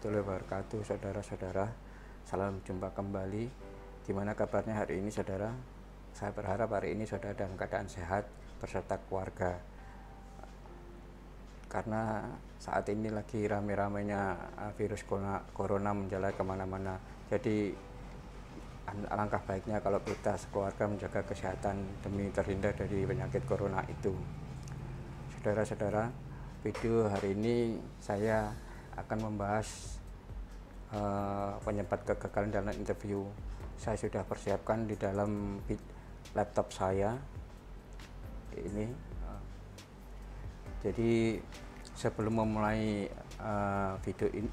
warahmatullahi wabarakatuh, saudara-saudara. Salam jumpa kembali. Gimana kabarnya hari ini, saudara? Saya berharap hari ini saudara dalam keadaan sehat beserta keluarga. Karena saat ini lagi rame-ramenya virus corona menjalar kemana-mana. Jadi alangkah baiknya kalau kita sekeluarga menjaga kesehatan demi terhindar dari penyakit corona itu. Saudara-saudara, video hari ini saya akan membahas penyebab kegagalan dalam interview. Saya sudah persiapkan di dalam laptop saya ini. Jadi sebelum memulai video ini,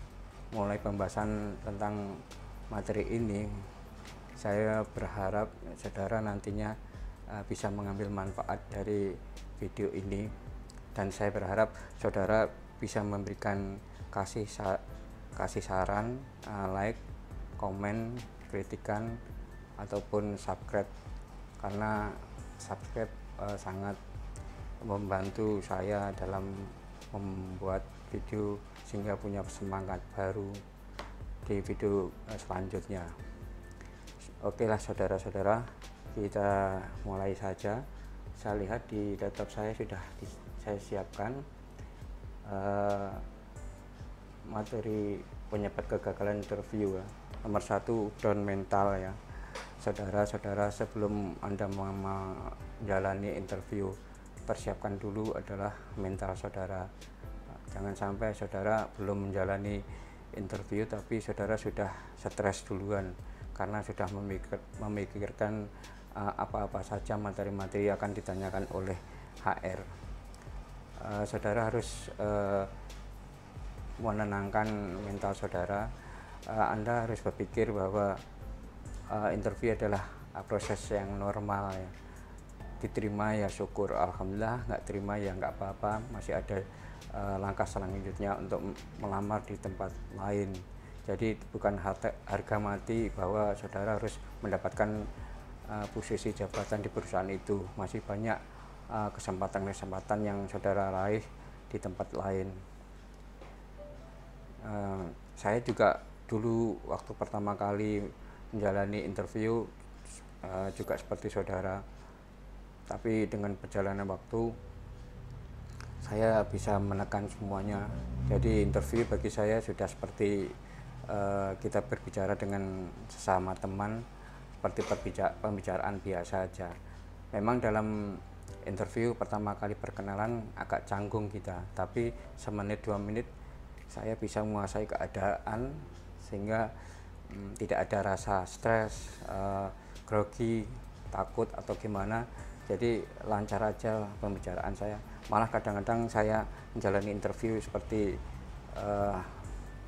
mulai pembahasan tentang materi ini, saya berharap saudara nantinya bisa mengambil manfaat dari video ini. Dan saya berharap saudara bisa memberikan kasih saran, like, komen, kritikan, ataupun subscribe, karena subscribe sangat membantu saya dalam membuat video sehingga punya semangat baru di video selanjutnya. Oke lah saudara-saudara, kita mulai saja. Saya lihat di laptop saya sudah saya siapkan materi penyebab kegagalan interview ya. Nomor 1, down mental ya. Saudara-saudara, sebelum Anda menjalani interview, persiapkan dulu adalah mental saudara. Jangan sampai saudara belum menjalani interview tapi saudara sudah stres duluan karena sudah memikirkan apa-apa saja materi-materi akan ditanyakan oleh HR. Saudara harus menenangkan mental saudara. Anda harus berpikir bahwa interview adalah proses yang normal ya. Diterima ya syukur, alhamdulillah. Nggak terima ya nggak apa-apa, masih ada langkah selanjutnya untuk melamar di tempat lain. Jadi bukan harga mati bahwa saudara harus mendapatkan posisi jabatan di perusahaan itu. Masih banyak kesempatan-kesempatan yang saudara raih di tempat lain. Saya juga dulu waktu pertama kali menjalani interview juga seperti saudara, tapi dengan perjalanan waktu saya bisa menekan semuanya. Jadi interview bagi saya sudah seperti kita berbicara dengan sesama teman, seperti pembicaraan biasa saja. Memang dalam interview pertama kali perkenalan agak canggung kita, tapi semenit 2 menit saya bisa menguasai keadaan sehingga tidak ada rasa stres, grogi, takut atau gimana. Jadi lancar aja pembicaraan saya. Malah kadang-kadang saya menjalani interview seperti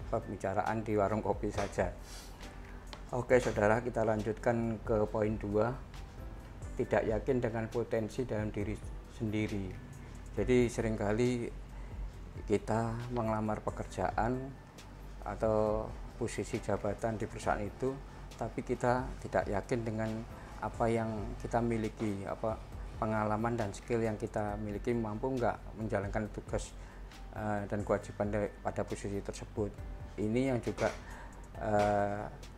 pembicaraan di warung kopi saja. Oke saudara, kita lanjutkan ke poin 2. Tidak yakin dengan potensi dalam diri sendiri. Jadi seringkali kita mengelamar pekerjaan atau posisi jabatan di perusahaan itu, tapi kita tidak yakin dengan apa yang kita miliki, apa pengalaman dan skill yang kita miliki mampu nggak menjalankan tugas dan kewajiban pada posisi tersebut. Ini yang juga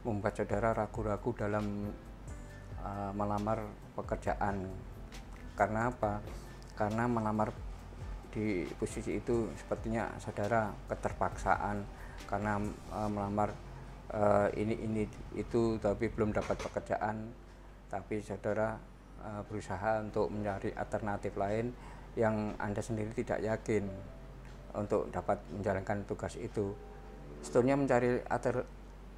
membuat saudara ragu-ragu dalam melamar pekerjaan. Karena apa? Karena melamar di posisi itu sepertinya saudara keterpaksaan karena melamar ini itu tapi belum dapat pekerjaan, tapi saudara berusaha untuk mencari alternatif lain yang Anda sendiri tidak yakin untuk dapat menjalankan tugas itu. Sebetulnya mencari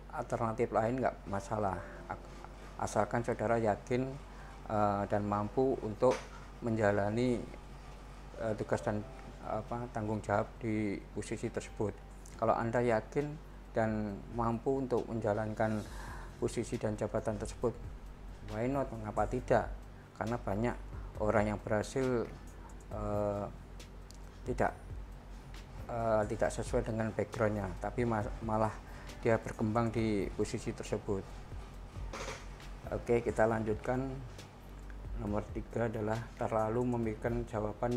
alternatif lain nggak masalah, asalkan saudara yakin dan mampu untuk menjalani tugas dan tanggung jawab di posisi tersebut. Kalau Anda yakin dan mampu untuk menjalankan posisi dan jabatan tersebut, why not? Mengapa tidak? Karena banyak orang yang berhasil tidak sesuai dengan backgroundnya, tapi malah dia berkembang di posisi tersebut. Oke, kita lanjutkan. Nomor 3 adalah terlalu memikirkan jawaban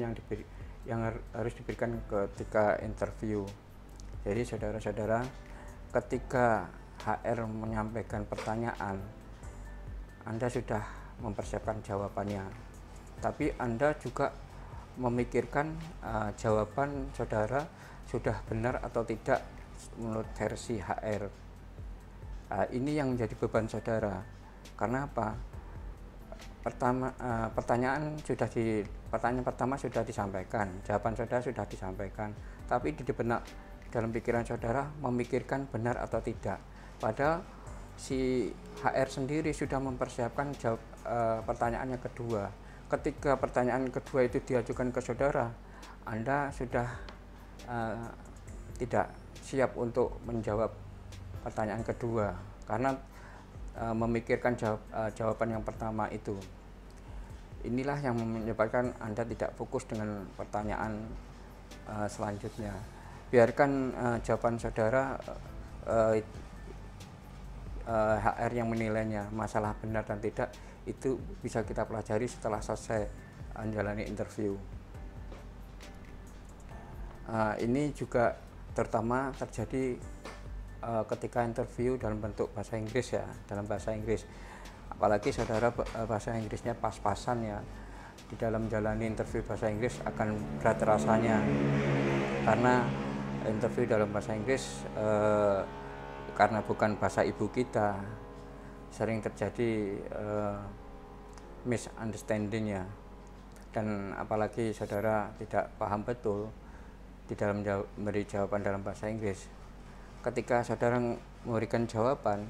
yang harus diberikan ketika interview. Jadi saudara-saudara, ketika HR menyampaikan pertanyaan, Anda sudah mempersiapkan jawabannya, tapi Anda juga memikirkan jawaban saudara sudah benar atau tidak menurut versi HR. Ini yang menjadi beban saudara. Karena apa? Pertanyaan pertama sudah disampaikan, jawaban saudara sudah disampaikan, tapi di benak dalam pikiran saudara memikirkan benar atau tidak. Padahal si HR sendiri sudah mempersiapkan pertanyaan yang kedua. Ketika pertanyaan kedua itu diajukan ke saudara, Anda sudah tidak siap untuk menjawab pertanyaan kedua karena memikirkan jawaban yang pertama itu. Inilah yang menyebabkan Anda tidak fokus dengan pertanyaan selanjutnya. Biarkan jawaban saudara HR yang menilainya, masalah benar dan tidak itu bisa kita pelajari setelah selesai menjalani interview. Ini juga terutama terjadi ketika interview dalam bentuk bahasa Inggris ya, dalam bahasa Inggris. Apalagi saudara bahasa Inggrisnya pas-pasan ya, di dalam menjalani interview bahasa Inggris akan berat rasanya, karena interview dalam bahasa Inggris karena bukan bahasa ibu kita, sering terjadi misunderstanding ya. Dan apalagi saudara tidak paham betul di dalam memberi jawaban dalam bahasa Inggris, ketika saudara memberikan jawaban,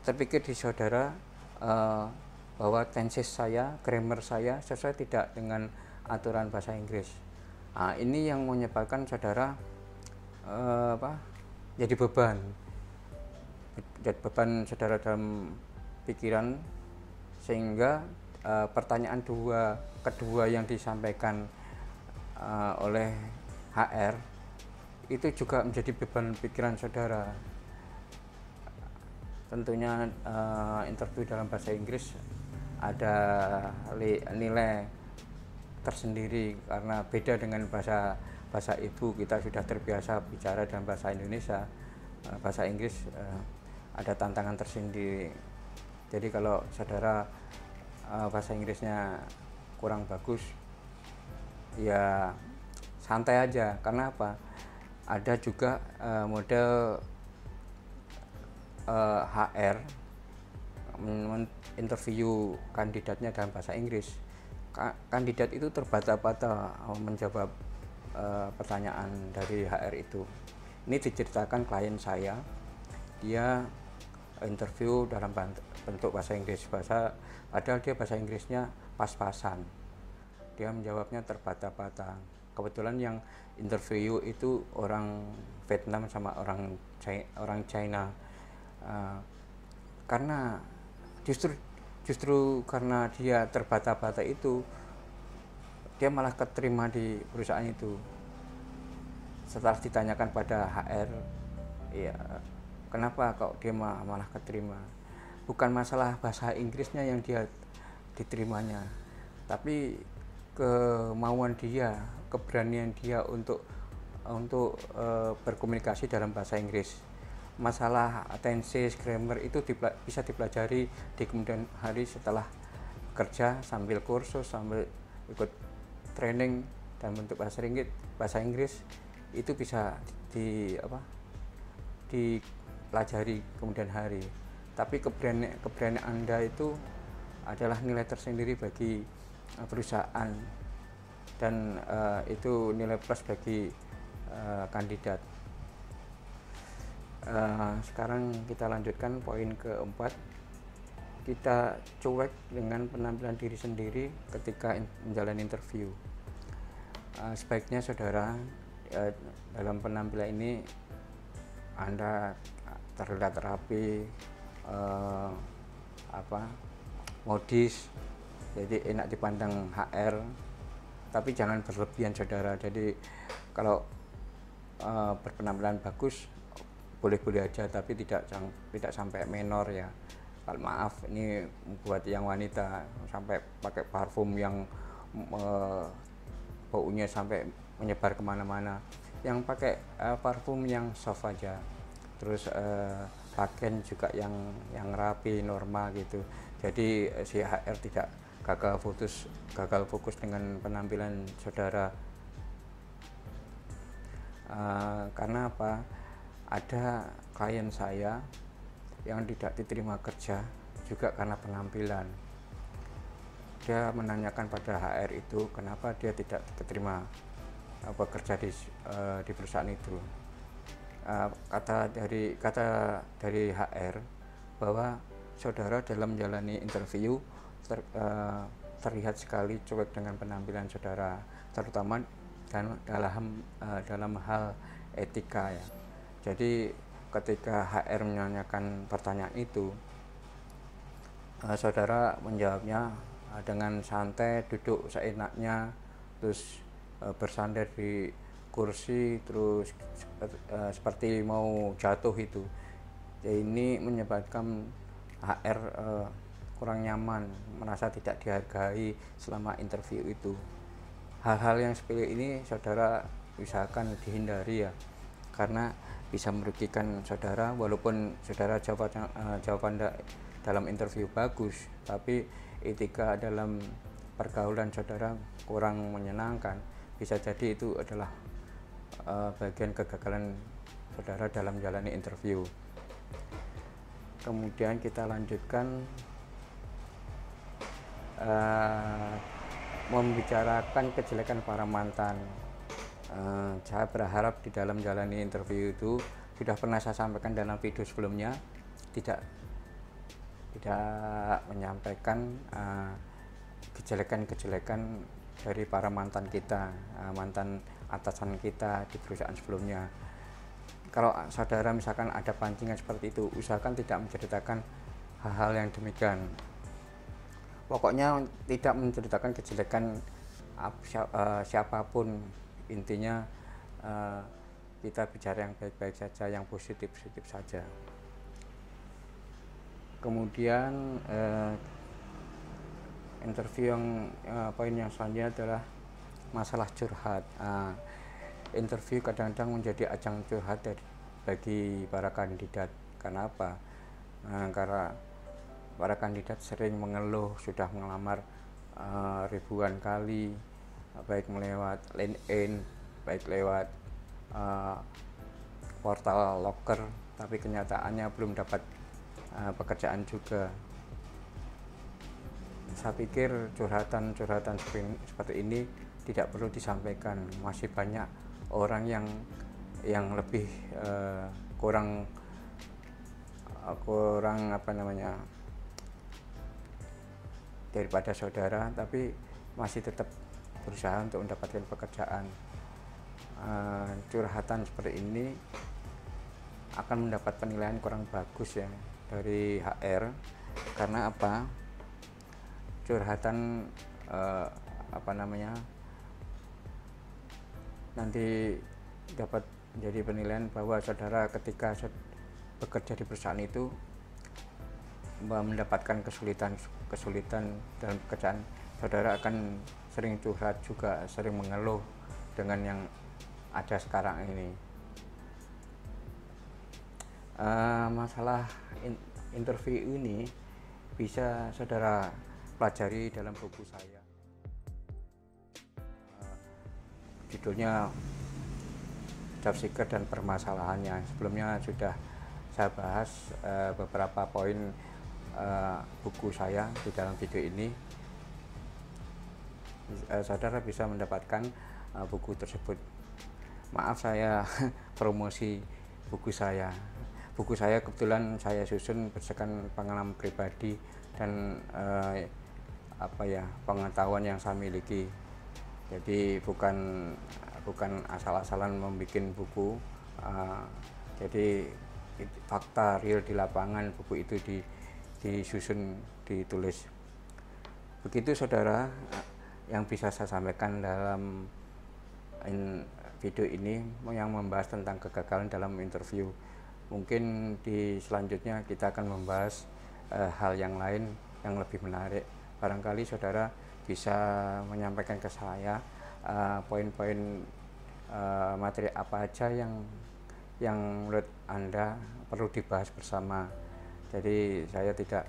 terpikir di saudara bahwa tenses saya, grammar saya sesuai tidak dengan aturan bahasa Inggris. Ini yang menyebabkan saudara jadi beban saudara dalam pikiran, sehingga pertanyaan kedua yang disampaikan oleh HR itu juga menjadi beban pikiran saudara. Tentunya interview dalam bahasa Inggris ada nilai tersendiri karena beda dengan bahasa ibu. Kita sudah terbiasa bicara dalam bahasa Indonesia, bahasa Inggris ada tantangan tersendiri. Jadi kalau saudara bahasa Inggrisnya kurang bagus, ya santai aja. Karena apa? Ada juga model HR interview kandidatnya dalam bahasa Inggris. Kandidat itu terbata-bata menjawab pertanyaan dari HR itu. Ini diceritakan klien saya, dia interview dalam bentuk bahasa Inggris, padahal dia bahasa Inggrisnya pas-pasan, dia menjawabnya terbata-bata. Kebetulan yang interview itu orang Vietnam sama orang China. Karena justru karena dia terbata-bata itu, dia malah keterima di perusahaan itu. Setelah ditanyakan pada HR, ya kenapa kok dia malah keterima? Bukan masalah bahasa Inggrisnya yang dia diterimanya, tapi kemauan dia, keberanian dia untuk berkomunikasi dalam bahasa Inggris. Masalah tenses, grammar itu bisa dipelajari di kemudian hari setelah kerja, sambil kursus, sambil ikut training dan bentuk bahasa Inggris itu bisa dipelajari kemudian hari. Tapi keberanian Anda itu adalah nilai tersendiri bagi perusahaan, dan itu nilai plus bagi kandidat. Sekarang kita lanjutkan poin keempat. Kita cuek dengan penampilan diri sendiri ketika menjalani interview. Sebaiknya saudara dalam penampilan ini Anda terlihat rapi, modis, jadi enak dipandang HR, tapi jangan berlebihan saudara. Jadi kalau berpenampilan bagus boleh-boleh aja, tapi tidak sampai menor ya. Kalau maaf, ini buat yang wanita sampai pakai parfum yang baunya sampai menyebar kemana-mana. Yang pakai parfum yang soft aja. terus pakaian juga yang rapi, normal gitu. Jadi si HR tidak gagal fokus dengan penampilan saudara. Karena apa? Ada klien saya yang tidak diterima kerja juga karena penampilan. Dia menanyakan pada HR itu kenapa dia tidak diterima bekerja di perusahaan itu. Kata dari HR bahwa saudara dalam menjalani interview terlihat sekali cuek dengan penampilan saudara, terutama dalam hal etika ya. Jadi ketika HR menanyakan pertanyaan itu, saudara menjawabnya dengan santai, duduk seenaknya, terus bersandar di kursi, terus seperti mau jatuh itu. Jadi ini menyebabkan HR kurang nyaman, merasa tidak dihargai selama interview itu. Hal-hal yang sepele ini saudara usahakan dihindari ya, karena bisa merugikan saudara. Walaupun saudara jawaban dalam interview bagus, tapi etika dalam pergaulan saudara kurang menyenangkan, bisa jadi itu adalah bagian kegagalan saudara dalam menjalani interview. Kemudian kita lanjutkan membicarakan kejelekan para mantan. Saya berharap di dalam menjalani interview itu sudah pernah saya sampaikan dalam video sebelumnya, tidak menyampaikan kejelekan dari para mantan kita, mantan atasan kita di perusahaan sebelumnya. Kalau saudara misalkan ada pancingan seperti itu, usahakan tidak menceritakan hal-hal yang demikian. Pokoknya tidak menceritakan kejelekan siapapun. Intinya kita bicara yang baik-baik saja, yang positif-positif saja. Kemudian interview poin yang selanjutnya adalah masalah curhat. Interview kadang-kadang menjadi ajang curhat bagi para kandidat. Karena apa? Karena para kandidat sering mengeluh sudah melamar ribuan kali, baik melewat LinkedIn, baik lewat portal Loker, tapi kenyataannya belum dapat pekerjaan juga. Saya pikir curhatan seperti ini tidak perlu disampaikan. Masih banyak orang yang lebih kurang daripada saudara, tapi masih tetap berusaha untuk mendapatkan pekerjaan. Curhatan seperti ini akan mendapat penilaian kurang bagus ya dari HR. Karena apa? Curhatan nanti dapat menjadi penilaian bahwa saudara ketika bekerja di perusahaan itu mendapatkan kesulitan dalam pekerjaan, saudara akan sering curhat juga, sering mengeluh dengan yang ada sekarang ini. Masalah interview ini bisa saudara pelajari dalam buku saya. Judulnya Job Seeker dan Permasalahannya. Sebelumnya sudah saya bahas beberapa poin buku saya di dalam video ini. Saudara bisa mendapatkan buku tersebut. Maaf saya promosi buku saya. Buku saya kebetulan saya susun berdasarkan pengalaman pribadi dan pengetahuan yang saya miliki. Jadi bukan asal-asalan membuat buku. Jadi fakta real di lapangan, buku itu disusun, ditulis. Begitu saudara yang bisa saya sampaikan dalam video ini yang membahas tentang kegagalan dalam interview. Mungkin di selanjutnya kita akan membahas hal yang lain yang lebih menarik. Barangkali saudara bisa menyampaikan ke saya poin-poin materi apa aja yang menurut Anda perlu dibahas bersama. Jadi saya tidak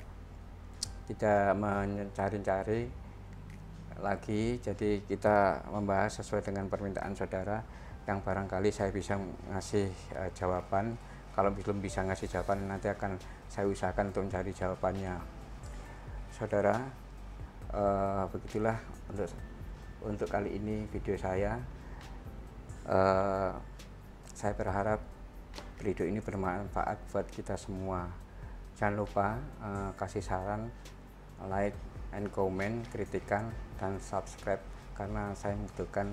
mencari-cari lagi, jadi kita membahas sesuai dengan permintaan saudara yang barangkali saya bisa ngasih jawaban. Kalau belum bisa ngasih jawaban, nanti akan saya usahakan untuk mencari jawabannya. Saudara, begitulah untuk kali ini video saya. Saya berharap video ini bermanfaat buat kita semua. Jangan lupa kasih saran, like and comment, kritikan, dan subscribe, karena saya membutuhkan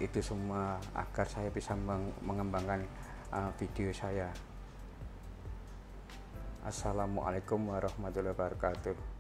itu semua agar saya bisa mengembangkan video saya. Assalamualaikum warahmatullahi wabarakatuh.